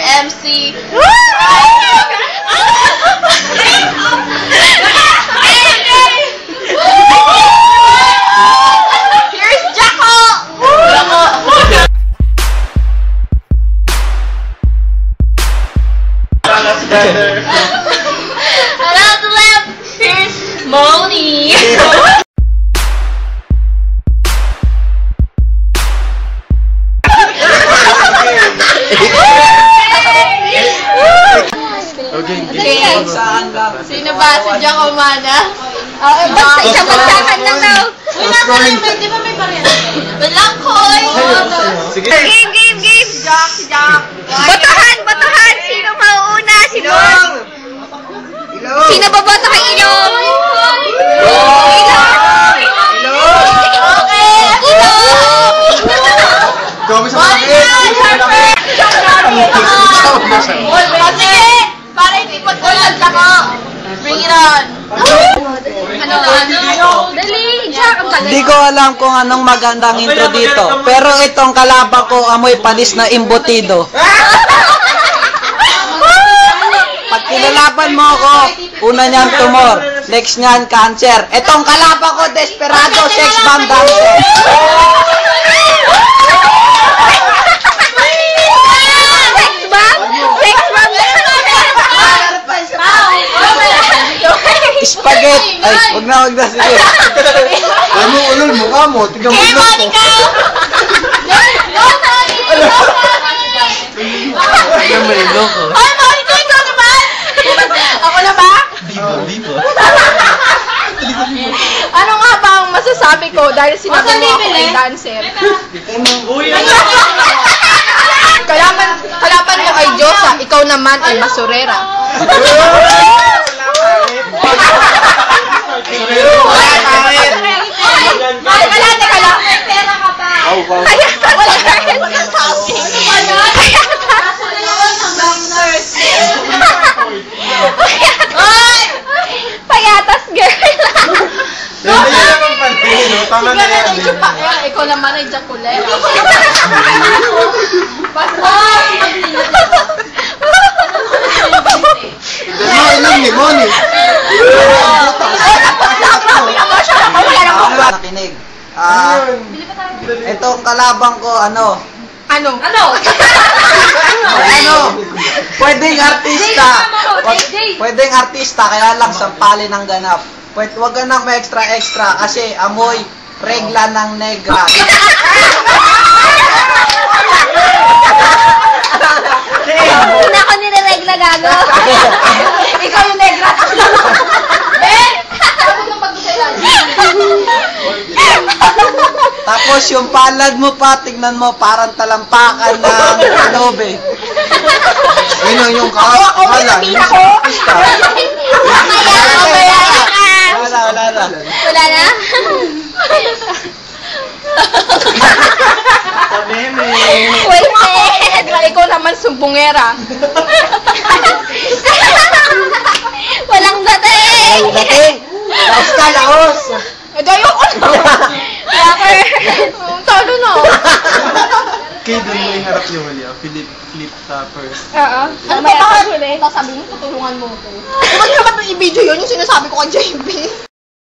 MC. Here's Jacko! Hello to left. Here's Moni. Sino ba? Si Jacko Mana? Basta isang bagsakan lang daw. Di ba may barya? Walang koy! Sige. Game. Jack. Batahan. Sino mauuna? Sino baboto kay Ilong? Gawin sa bakit? Sige! Para hindi magkulat ako. Bring it on. Ano? Dali, Jack. Ang tagal. Hindi ko alam kung anong magandang intro dito. Pero itong kalaban ko amoy panis na imbutido. Pag kinalaban mo ako, una niyan tumor, next niyan cancer. Itong kalaban ko, desperado, sex bomb dancer. Spaghetti. Ay, wag na, sige. Ano, ulol, mukha mo. Tignan mo. Okay, Monica! Tignan mo yung loko. Ay, Monica, ikaw naman! Ako na ba? Diba? Ano nga ba ang masasabi ko dahil sinabi mo ako ay dancer? Kalaban mo ay Diyosa, ikaw naman ay masurera. Teka lang. May pera ka ba? Payatas, girl. Tama na yan. Ikaw naman ay Jaculera. Ilan ni Moni? Nakinig. Itong kalaban ko, ano? Ano? Pwedeng artista. Pwedeng artista, kaya lang sampalin ng ganap. Wag ka nang extra kasi amoy regla ng negra. Una ko nireregla, gago. Ikaw yung negra. Tapos yung palad mo pa, tignan mo, parang talampakan ng anobe. Ayun yung kala. Wala na. Wala na? Wait, Ikaw naman sumbongera. walang dating. Dating! Laos ka, laos! Ayoko na. Talo na. Kay doon mo yung harap yung huli. Flip first. Oo. Ano ba huli? Sabi mo, tutulungan mo ko. Huwag naman i-video yun yung sinasabi ko kay JB.